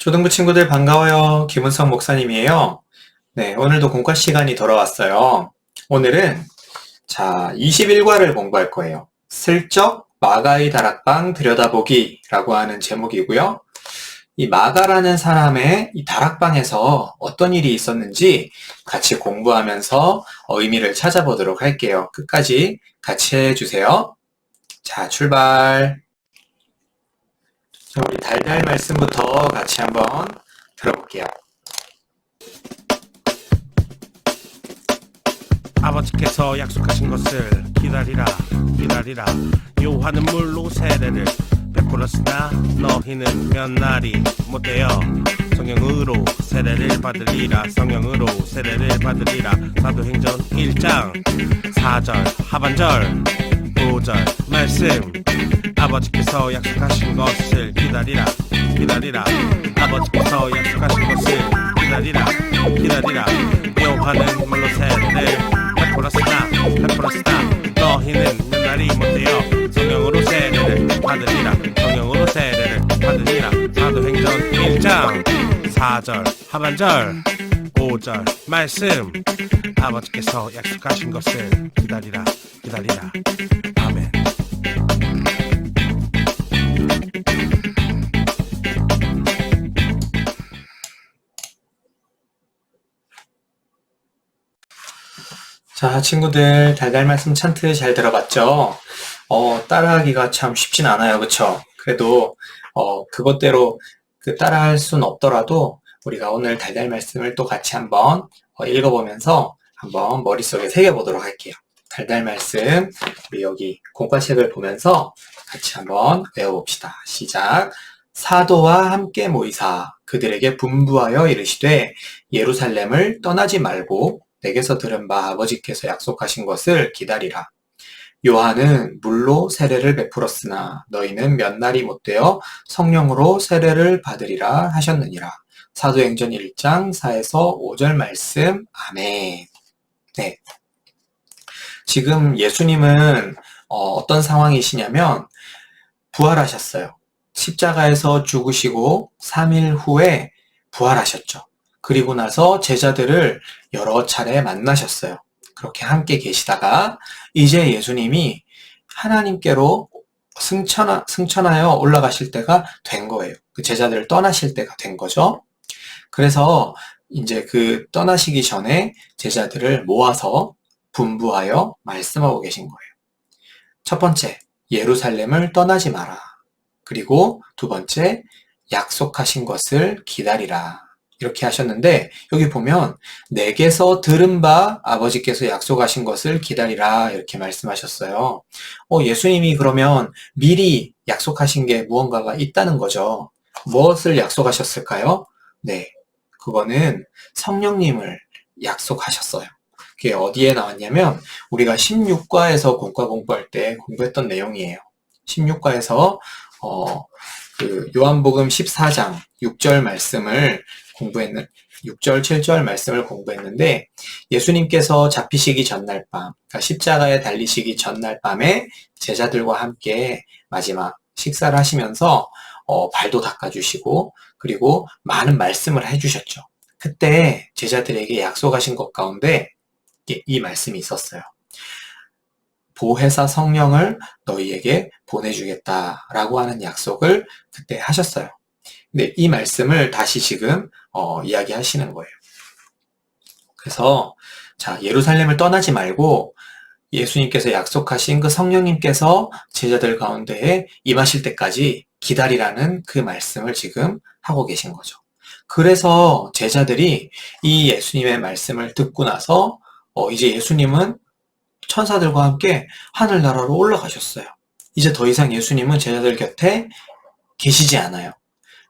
초등부 친구들 반가워요. 김은성 목사님이에요. 네, 오늘도 공과 시간이 돌아왔어요. 오늘은 21과를 공부할 거예요. 슬쩍 마가의 다락방 들여다보기라고 하는 제목이고요. 이 마가라는 사람의 이 다락방에서 어떤 일이 있었는지 같이 공부하면서 의미를 찾아보도록 할게요. 끝까지 같이 해주세요. 자, 출발. 우리 달달 말씀부터 같이 한번 들어볼게요. 아버지께서 약속하신 것을 기다리라 기다리라. 요한은 물로 세례를 베풀었으나 너희는 몇 날이 못되어 성령으로 세례를 받으리라. 성령으로 세례를 받으리라. 사도행전 1장 4절 하반절 5절 말씀. 아버지께서 약속하신 것을 기다리라 기다리라. 아버지께서 약속하신 것을 기다리라 기다리라. 요한은 물로 세례를 베풀었으나 너희는 몇 날이 못되어 성령으로 세례를 받으리라. 성령으로 세례를 받으리라. 사도행전 1장 4절 하반절 5절 말씀. 아버지께서 약속하신 것을 기다리라 기다리라. 아멘. 자, 친구들 달달 말씀 찬트 잘 들어봤죠? 따라하기가 참 쉽진 않아요. 그쵸? 그래도 그것대로 따라할 순 없더라도 우리가 오늘 달달 말씀을 또 같이 한번 읽어보면서 한번 머릿속에 새겨보도록 할게요. 달달 말씀 우리 여기 공과책을 보면서 같이 한번 외워봅시다. 시작. 사도와 함께 모이사 그들에게 분부하여 이르시되 예루살렘을 떠나지 말고 내게서 들은 바 아버지께서 약속하신 것을 기다리라. 요한은 물로 세례를 베풀었으나 너희는 몇 날이 못되어 성령으로 세례를 받으리라 하셨느니라. 사도행전 1장 4에서 5절 말씀. 아멘. 네. 지금 예수님은 어떤 상황이시냐면 부활하셨어요. 십자가에서 죽으시고 3일 후에 부활하셨죠. 그리고 나서 제자들을 여러 차례 만나셨어요. 그렇게 함께 계시다가 이제 예수님이 하나님께로 승천하여 올라가실 때가 된 거예요. 그 제자들을 떠나실 때가 된 거죠. 그래서 이제 그 떠나시기 전에 제자들을 모아서 분부하여 말씀하고 계신 거예요. 첫 번째, 예루살렘을 떠나지 마라. 그리고 두 번째, 약속하신 것을 기다리라. 이렇게 하셨는데 여기 보면 내게서 들은 바 아버지께서 약속하신 것을 기다리라 이렇게 말씀하셨어요. 예수님이 그러면 미리 약속하신 게 무언가가 있다는 거죠. 무엇을 약속하셨을까요? 네, 그거는 성령님을 약속하셨어요. 그게 어디에 나왔냐면 우리가 16과에서 공과 공부할 때 공부했던 내용이에요. 16과에서 요한복음 14장 6절 말씀을 6절, 7절 말씀을 공부했는데 예수님께서 잡히시기 전날 밤, 그러니까 십자가에 달리시기 전날 밤에 제자들과 함께 마지막 식사를 하시면서 발도 닦아주시고 그리고 많은 말씀을 해주셨죠. 그때 제자들에게 약속하신 것 가운데 이 말씀이 있었어요. 보혜사 성령을 너희에게 보내주겠다라고 하는 약속을 그때 하셨어요. 근데 이 말씀을 다시 지금 이야기하시는 거예요. 그래서 예루살렘을 떠나지 말고 예수님께서 약속하신 그 성령님께서 제자들 가운데에 임하실 때까지 기다리라는 그 말씀을 지금 하고 계신 거죠. 그래서 제자들이 이 예수님의 말씀을 듣고 나서 이제 예수님은 천사들과 함께 하늘나라로 올라가셨어요. 이제 더 이상 예수님은 제자들 곁에 계시지 않아요.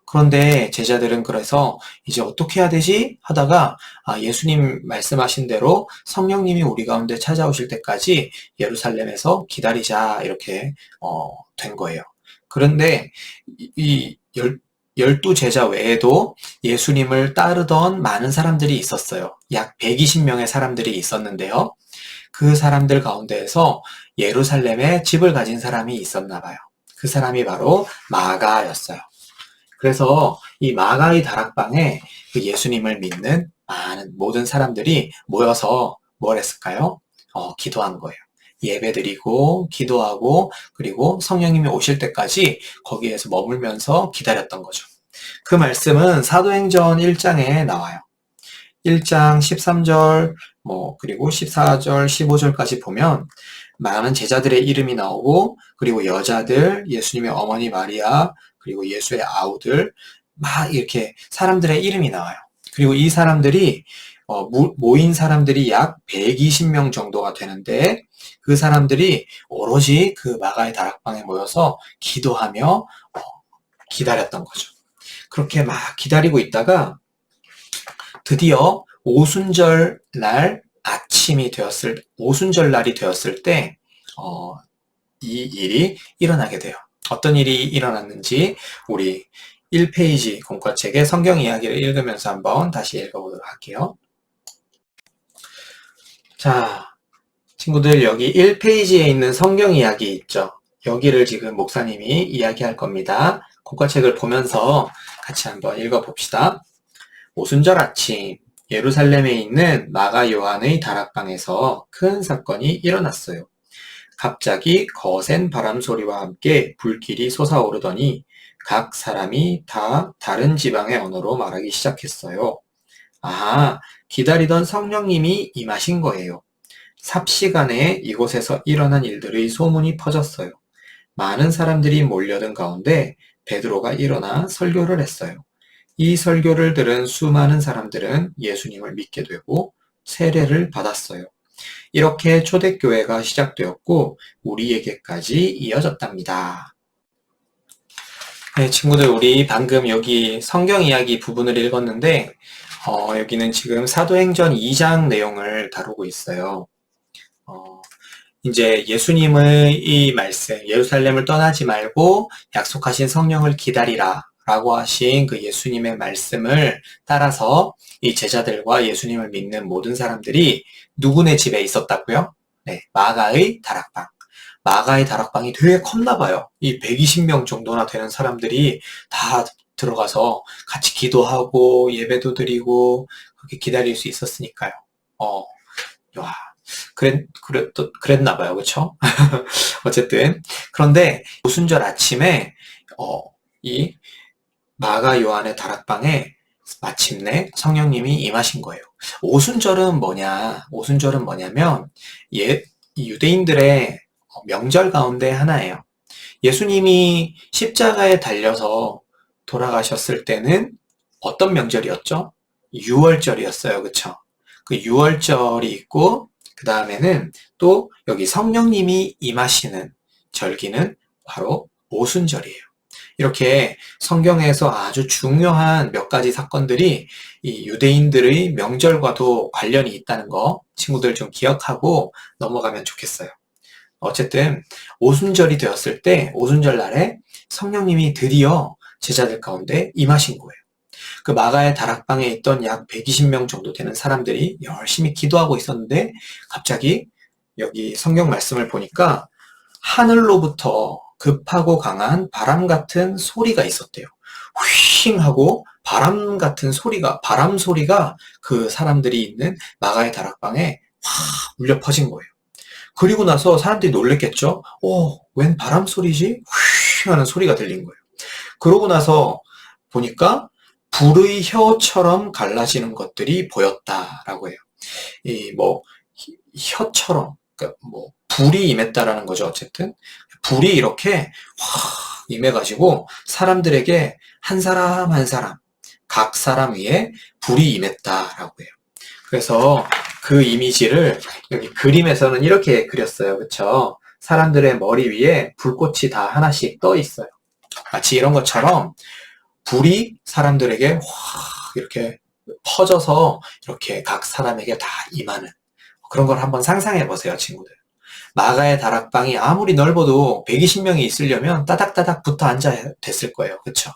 그런데 제자들은 그래서 이제 어떻게 해야 되지? 하다가 예수님 말씀하신 대로 성령님이 우리 가운데 찾아오실 때까지 예루살렘에서 기다리자 이렇게 된 거예요. 그런데 이 12제자 외에도 예수님을 따르던 많은 사람들이 있었어요. 약 120명의 사람들이 있었는데요. 그 사람들 가운데에서 예루살렘에 집을 가진 사람이 있었나 봐요. 그 사람이 바로 마가였어요. 그래서 이 마가의 다락방에 그 예수님을 믿는 많은 모든 사람들이 모여서 뭘 했을까요? 기도한 거예요. 예배드리고 기도하고 그리고 성령님이 오실 때까지 거기에서 머물면서 기다렸던 거죠. 그 말씀은 사도행전 1장에 나와요. 1장 13절 그리고 14절 15절까지 보면 많은 제자들의 이름이 나오고 그리고 여자들, 예수님의 어머니 마리아, 그리고 예수의 아우들 막 이렇게 사람들의 이름이 나와요. 그리고 이 사람들이 모인 사람들이 약 120명 정도가 되는데 그 사람들이 오로지 그 마가의 다락방에 모여서 기도하며 기다렸던 거죠. 그렇게 막 기다리고 있다가 드디어 오순절 날이 되었을 때, 이 일이 일어나게 돼요. 어떤 일이 일어났는지 우리 1페이지 공과책의 성경 이야기를 읽으면서 한번 다시 읽어보도록 할게요. 자, 친구들 여기 1페이지에 있는 성경 이야기 있죠? 여기를 지금 목사님이 이야기할 겁니다. 공과책을 보면서 같이 한번 읽어봅시다. 오순절 아침 예루살렘에 있는 마가 요한의 다락방에서 큰 사건이 일어났어요. 갑자기 거센 바람 소리와 함께 불길이 솟아오르더니 각 사람이 다 다른 지방의 언어로 말하기 시작했어요. 아, 기다리던 성령님이 임하신 거예요. 삽시간에 이곳에서 일어난 일들의 소문이 퍼졌어요. 많은 사람들이 몰려든 가운데 베드로가 일어나 설교를 했어요. 이 설교를 들은 수많은 사람들은 예수님을 믿게 되고 세례를 받았어요. 이렇게 초대교회가 시작되었고 우리에게까지 이어졌답니다. 네, 친구들 우리 방금 여기 성경 이야기 부분을 읽었는데 여기는 지금 사도행전 2장 내용을 다루고 있어요. 이제 예수님의 이 말씀, 예루살렘을 떠나지 말고 약속하신 성령을 기다리라 라고 하신 그 예수님의 말씀을 따라서 이 제자들과 예수님을 믿는 모든 사람들이 누구네 집에 있었다고요? 네, 마가의 다락방. 마가의 다락방이 되게 컸나 봐요. 이 120명 정도나 되는 사람들이 다 들어가서 같이 기도하고 예배도 드리고 그렇게 기다릴 수 있었으니까요. 와, 그랬나 봐요. 그쵸? 어쨌든. 그런데 오순절 아침에, 이 마가 요한의 다락방에 마침내 성령님이 임하신 거예요. 오순절은 뭐냐면, 유대인들의 명절 가운데 하나예요. 예수님이 십자가에 달려서 돌아가셨을 때는 어떤 명절이었죠? 유월절이었어요. 그쵸? 그 유월절이 있고, 그 다음에는 또 여기 성령님이 임하시는 절기는 바로 오순절이에요. 이렇게 성경에서 아주 중요한 몇 가지 사건들이 이 유대인들의 명절과도 관련이 있다는 거 친구들 좀 기억하고 넘어가면 좋겠어요. 어쨌든 오순절이 되었을 때 오순절 날에 성령님이 드디어 제자들 가운데 임하신 거예요. 그 마가의 다락방에 있던 약 120명 정도 되는 사람들이 열심히 기도하고 있었는데 갑자기 여기 성경 말씀을 보니까 하늘로부터 급하고 강한 바람 같은 소리가 있었대요. 휘잉 하고 바람 소리가 그 사람들이 있는 마가의 다락방에 확 울려 퍼진 거예요. 그리고 나서 사람들이 놀랬겠죠? 웬 바람 소리지? 휘잉 하는 소리가 들린 거예요. 그러고 나서 보니까 불의 혀처럼 갈라지는 것들이 보였다라고 해요. 혀처럼, 그러니까 불이 임했다라는 거죠. 어쨌든 불이 이렇게 확 임해가지고 사람들에게 한 사람 한 사람, 각 사람 위에 불이 임했다라고 해요. 그래서 그 이미지를 여기 그림에서는 이렇게 그렸어요. 그쵸? 사람들의 머리 위에 불꽃이 다 하나씩 떠 있어요. 마치 이런 것처럼 불이 사람들에게 확 이렇게 퍼져서 이렇게 각 사람에게 다 임하는 그런 걸 한번 상상해 보세요, 친구들. 마가의 다락방이 아무리 넓어도 120명이 있으려면 따닥따닥 붙어 앉아야 됐을 거예요. 그쵸?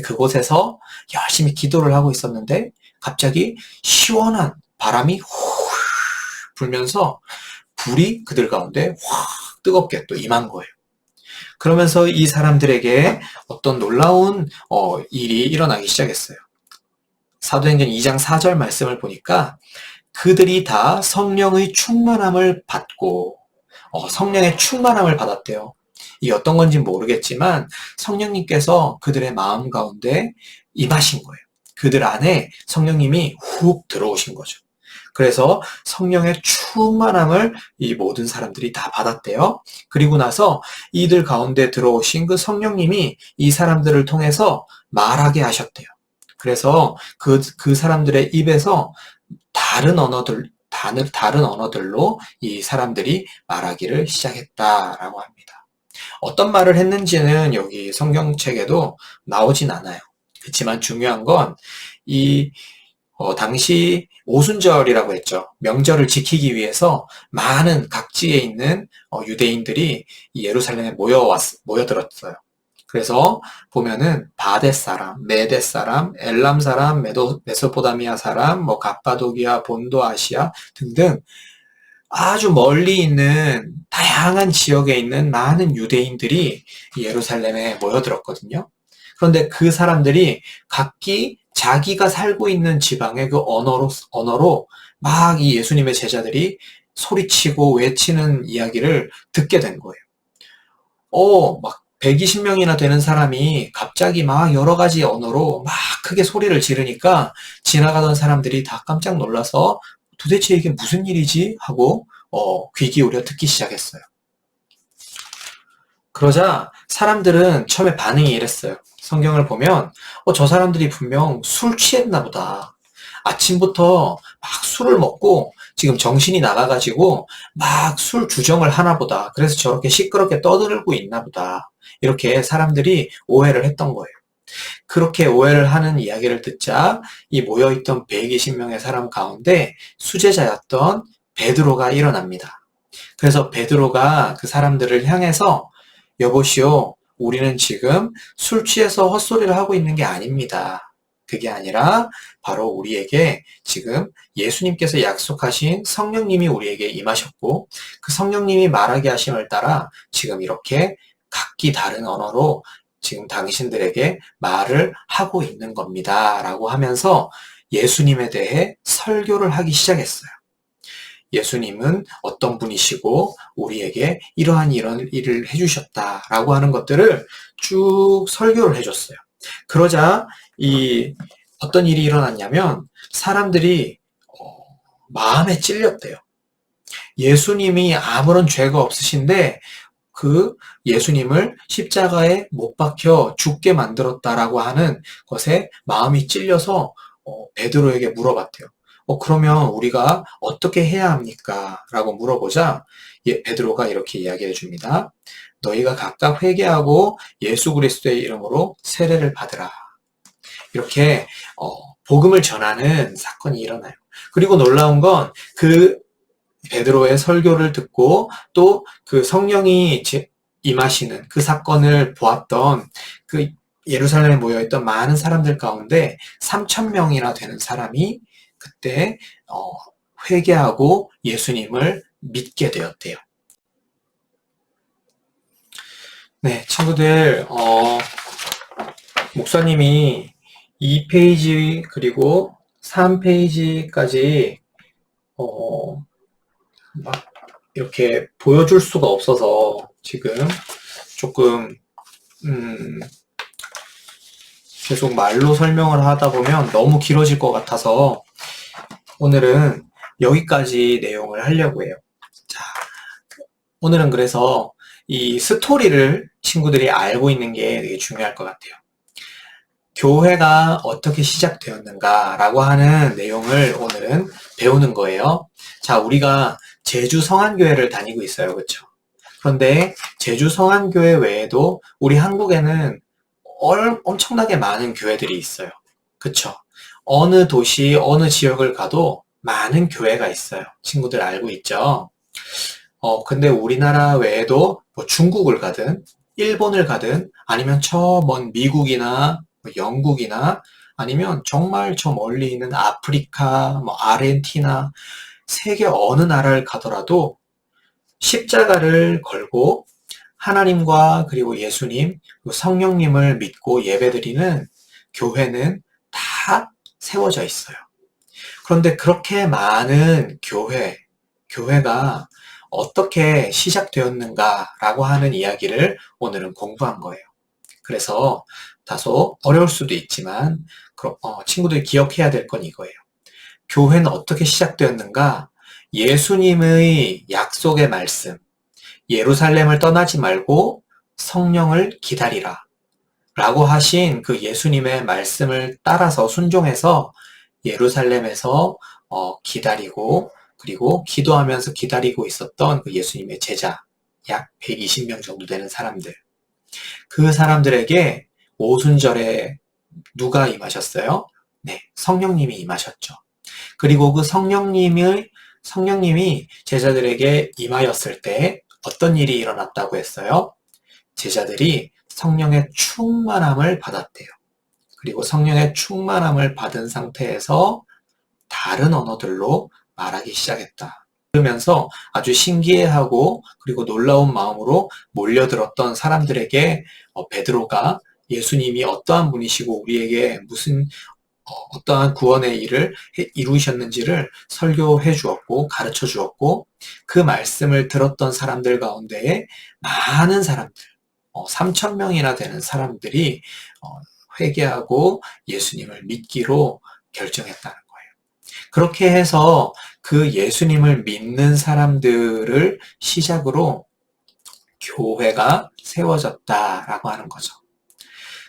그곳에서 열심히 기도를 하고 있었는데 갑자기 시원한 바람이 후 불면서 불이 그들 가운데 확 뜨겁게 또 임한 거예요. 그러면서 이 사람들에게 어떤 놀라운 일이 일어나기 시작했어요. 사도행전 2장 4절 말씀을 보니까 그들이 다 성령의 충만함을 받고 성령의 충만함을 받았대요. 이게 어떤 건지 모르겠지만 성령님께서 그들의 마음 가운데 임하신 거예요. 그들 안에 성령님이 훅 들어오신 거죠. 그래서 성령의 충만함을 이 모든 사람들이 다 받았대요. 그리고 나서 이들 가운데 들어오신 그 성령님이 이 사람들을 통해서 말하게 하셨대요. 그래서 그 사람들의 입에서 다른 언어들로 이 사람들이 말하기를 시작했다라고 합니다. 어떤 말을 했는지는 여기 성경책에도 나오진 않아요. 그렇지만 중요한 건 당시 오순절이라고 했죠. 명절을 지키기 위해서 많은 각지에 있는 유대인들이 이 예루살렘에 모여들었어요. 그래서 보면은 바데 사람, 메데 사람, 엘람 사람, 메소포타미아 사람, 갑바도기아, 본도 아시아 등등 아주 멀리 있는 다양한 지역에 있는 많은 유대인들이 예루살렘에 모여들었거든요. 그런데 그 사람들이 각기 자기가 살고 있는 지방의 그 언어로 막 이 예수님의 제자들이 소리치고 외치는 이야기를 듣게 된 거예요. 막 120명이나 되는 사람이 갑자기 막 여러 가지 언어로 막 크게 소리를 지르니까 지나가던 사람들이 다 깜짝 놀라서 도대체 이게 무슨 일이지? 하고 귀 기울여 듣기 시작했어요. 그러자 사람들은 처음에 반응이 이랬어요. 성경을 보면 저 사람들이 분명 술 취했나 보다. 아침부터 막 술을 먹고 지금 정신이 나가가지고 막 술 주정을 하나 보다. 그래서 저렇게 시끄럽게 떠들고 있나 보다. 이렇게 사람들이 오해를 했던 거예요. 그렇게 오해를 하는 이야기를 듣자 이 모여있던 120명의 사람 가운데 수제자였던 베드로가 일어납니다. 그래서 베드로가 그 사람들을 향해서 여보시오, 우리는 지금 술 취해서 헛소리를 하고 있는 게 아닙니다. 그게 아니라 바로 우리에게 지금 예수님께서 약속하신 성령님이 우리에게 임하셨고 그 성령님이 말하게 하심을 따라 지금 이렇게 각기 다른 언어로 지금 당신들에게 말을 하고 있는 겁니다. 라고 하면서 예수님에 대해 설교를 하기 시작했어요. 예수님은 어떤 분이시고 우리에게 이런 일을 해주셨다라고 하는 것들을 쭉 설교를 해줬어요. 그러자 어떤 일이 일어났냐면 사람들이 마음에 찔렸대요. 예수님이 아무런 죄가 없으신데 그 예수님을 십자가에 못 박혀 죽게 만들었다라고 하는 것에 마음이 찔려서 베드로에게 물어봤대요. 그러면 우리가 어떻게 해야 합니까? 라고 물어보자 베드로가 이렇게 이야기해 줍니다. 너희가 각각 회개하고 예수 그리스도의 이름으로 세례를 받으라. 이렇게 복음을 전하는 사건이 일어나요. 그리고 놀라운 건 그 베드로의 설교를 듣고 또 그 성령이 임하시는 그 사건을 보았던 그 예루살렘에 모여있던 많은 사람들 가운데 3,000명이나 되는 사람이 그때 회개하고 예수님을 믿게 되었대요. 네, 친구들, 목사님이 2페이지 그리고 3페이지까지 막 이렇게 보여줄 수가 없어서 지금 조금 계속 말로 설명을 하다 보면 너무 길어질 것 같아서 오늘은 여기까지 내용을 하려고 해요. 자, 오늘은 그래서 이 스토리를 친구들이 알고 있는 게 되게 중요할 것 같아요. 교회가 어떻게 시작되었는가라고 하는 내용을 오늘은 배우는 거예요. 자, 우리가 제주 성안교회를 다니고 있어요. 그렇죠? 그런데 제주 성안교회 외에도 우리 한국에는 엄청나게 많은 교회들이 있어요. 그렇죠? 어느 도시, 어느 지역을 가도 많은 교회가 있어요. 친구들 알고 있죠? 근데 우리나라 외에도 뭐 중국을 가든 일본을 가든 아니면 저 먼 미국이나 영국이나 아니면 정말 저 멀리 있는 아프리카, 아르헨티나, 세계 어느 나라를 가더라도 십자가를 걸고 하나님과 그리고 예수님, 그리고 성령님을 믿고 예배드리는 교회는 다 세워져 있어요. 그런데 그렇게 많은 교회가 어떻게 시작되었는가라고 하는 이야기를 오늘은 공부한 거예요. 그래서 다소 어려울 수도 있지만 친구들이 기억해야 될 건 이거예요. 교회는 어떻게 시작되었는가? 예수님의 약속의 말씀, 예루살렘을 떠나지 말고 성령을 기다리라 라고 하신 그 예수님의 말씀을 따라서 순종해서 예루살렘에서 기다리고 그리고 기도하면서 기다리고 있었던 그 예수님의 제자 약 120명 정도 되는 사람들, 그 사람들에게 오순절에 누가 임하셨어요? 네, 성령님이 임하셨죠. 그리고 그 성령님이 제자들에게 임하였을 때 어떤 일이 일어났다고 했어요? 제자들이 성령의 충만함을 받았대요. 그리고 성령의 충만함을 받은 상태에서 다른 언어들로 말하기 시작했다. 그러면서 아주 신기해하고 그리고 놀라운 마음으로 몰려들었던 사람들에게 베드로가 예수님이 어떠한 분이시고 우리에게 무슨 어떠한 구원의 일을 이루셨는지를 설교해 주었고 가르쳐 주었고, 그 말씀을 들었던 사람들 가운데에 많은 사람들, 3,000명이나 되는 사람들이 회개하고 예수님을 믿기로 결정했다는 거예요. 그렇게 해서 그 예수님을 믿는 사람들을 시작으로 교회가 세워졌다라고 하는 거죠.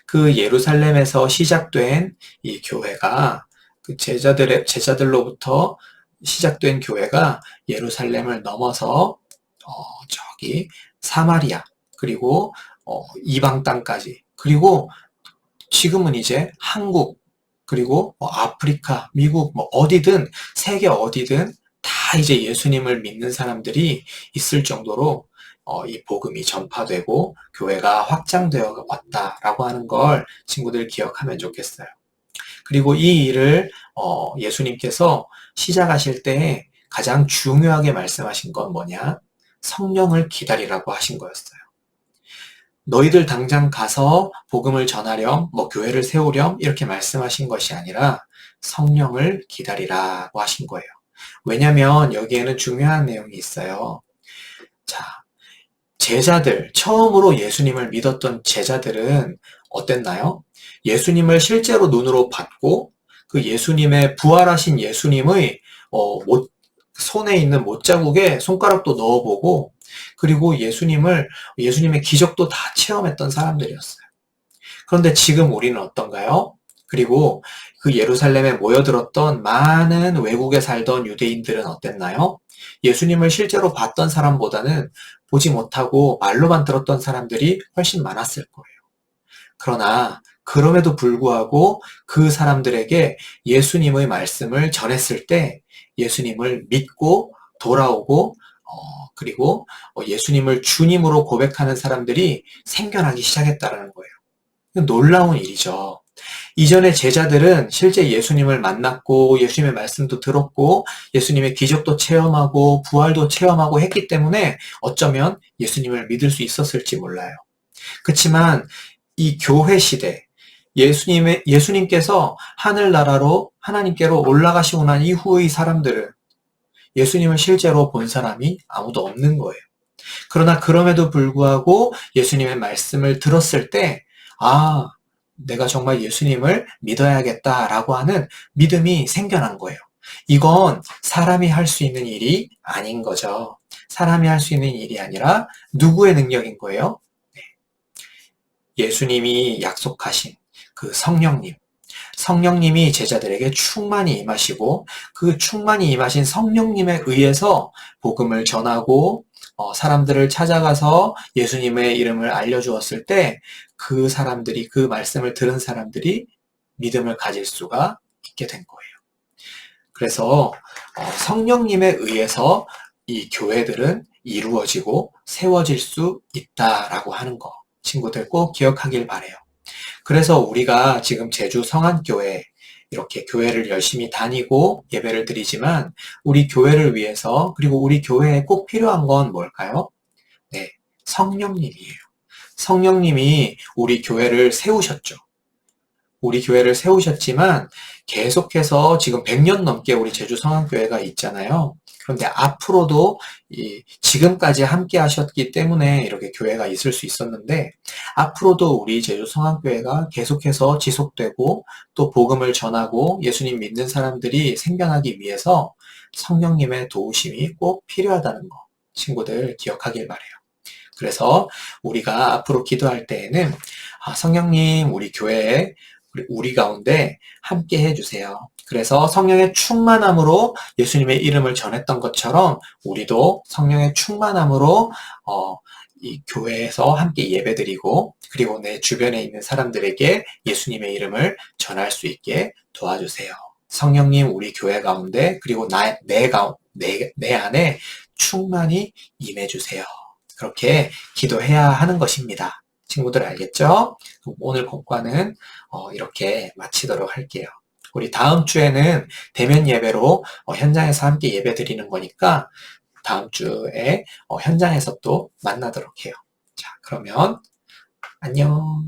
그 예루살렘에서 시작된 이 교회가 그 제자들로부터 시작된 교회가 예루살렘을 넘어서 저기 사마리아 그리고 이방 땅까지, 그리고 지금은 이제 한국 그리고 아프리카, 미국 어디든 세계 어디든 다 이제 예수님을 믿는 사람들이 있을 정도로 이 복음이 전파되고 교회가 확장되어 왔다라고 하는 걸 친구들 기억하면 좋겠어요. 그리고 이 일을 예수님께서 시작하실 때 가장 중요하게 말씀하신 건 뭐냐? 성령을 기다리라고 하신 거였어요. 너희들 당장 가서 복음을 전하렴, 교회를 세우렴 이렇게 말씀하신 것이 아니라 성령을 기다리라고 하신 거예요. 왜냐하면 여기에는 중요한 내용이 있어요. 자, 제자들, 처음으로 예수님을 믿었던 제자들은 어땠나요? 예수님을 실제로 눈으로 봤고 그 예수님의 부활하신 예수님의 손에 있는 못자국에 손가락도 넣어보고 그리고 예수님의 기적도 다 체험했던 사람들이었어요. 그런데 지금 우리는 어떤가요? 그리고 그 예루살렘에 모여들었던 많은 외국에 살던 유대인들은 어땠나요? 예수님을 실제로 봤던 사람보다는 보지 못하고 말로만 들었던 사람들이 훨씬 많았을 거예요. 그러나 그럼에도 불구하고 그 사람들에게 예수님의 말씀을 전했을 때 예수님을 믿고 돌아오고 그리고 예수님을 주님으로 고백하는 사람들이 생겨나기 시작했다는 거예요. 놀라운 일이죠. 이전에 제자들은 실제 예수님을 만났고 예수님의 말씀도 들었고 예수님의 기적도 체험하고 부활도 체험하고 했기 때문에 어쩌면 예수님을 믿을 수 있었을지 몰라요. 그렇지만 이 교회 시대, 예수님께서 하늘나라로 하나님께로 올라가시고 난 이후의 사람들은 예수님을 실제로 본 사람이 아무도 없는 거예요. 그러나 그럼에도 불구하고 예수님의 말씀을 들었을 때 내가 정말 예수님을 믿어야겠다라고 하는 믿음이 생겨난 거예요. 이건 사람이 할 수 있는 일이 아닌 거죠. 사람이 할 수 있는 일이 아니라 누구의 능력인 거예요? 네. 예수님이 약속하신 그 성령님이 제자들에게 충만히 임하시고 그 충만히 임하신 성령님에 의해서 복음을 전하고 사람들을 찾아가서 예수님의 이름을 알려주었을 때 그 사람들이, 그 말씀을 들은 사람들이 믿음을 가질 수가 있게 된 거예요. 그래서 성령님에 의해서 이 교회들은 이루어지고 세워질 수 있다라고 하는 거 친구들 꼭 기억하길 바래요. 그래서 우리가 지금 제주 성안교회 이렇게 교회를 열심히 다니고 예배를 드리지만 우리 교회를 위해서 그리고 우리 교회에 꼭 필요한 건 뭘까요? 네, 성령님이에요. 성령님이 우리 교회를 세우셨죠. 우리 교회를 세우셨지만 계속해서 지금 100년 넘게 우리 제주성황교회가 있잖아요. 그런데 앞으로도 지금까지 함께 하셨기 때문에 이렇게 교회가 있을 수 있었는데 앞으로도 우리 제주성황교회가 계속해서 지속되고 또 복음을 전하고 예수님 믿는 사람들이 생겨나기 위해서 성령님의 도우심이 꼭 필요하다는 거 친구들 기억하길 바래요. 그래서 우리가 앞으로 기도할 때에는 성령님 우리 교회에 우리 가운데 함께 해주세요. 그래서 성령의 충만함으로 예수님의 이름을 전했던 것처럼 우리도 성령의 충만함으로 이 교회에서 함께 예배드리고 그리고 내 주변에 있는 사람들에게 예수님의 이름을 전할 수 있게 도와주세요. 성령님 우리 교회 가운데 그리고 내 안에 충만히 임해주세요. 그렇게 기도해야 하는 것입니다. 친구들 알겠죠? 오늘 공과는 이렇게 마치도록 할게요. 우리 다음 주에는 대면 예배로 현장에서 함께 예배 드리는 거니까 다음 주에 현장에서 또 만나도록 해요. 자, 그러면 안녕.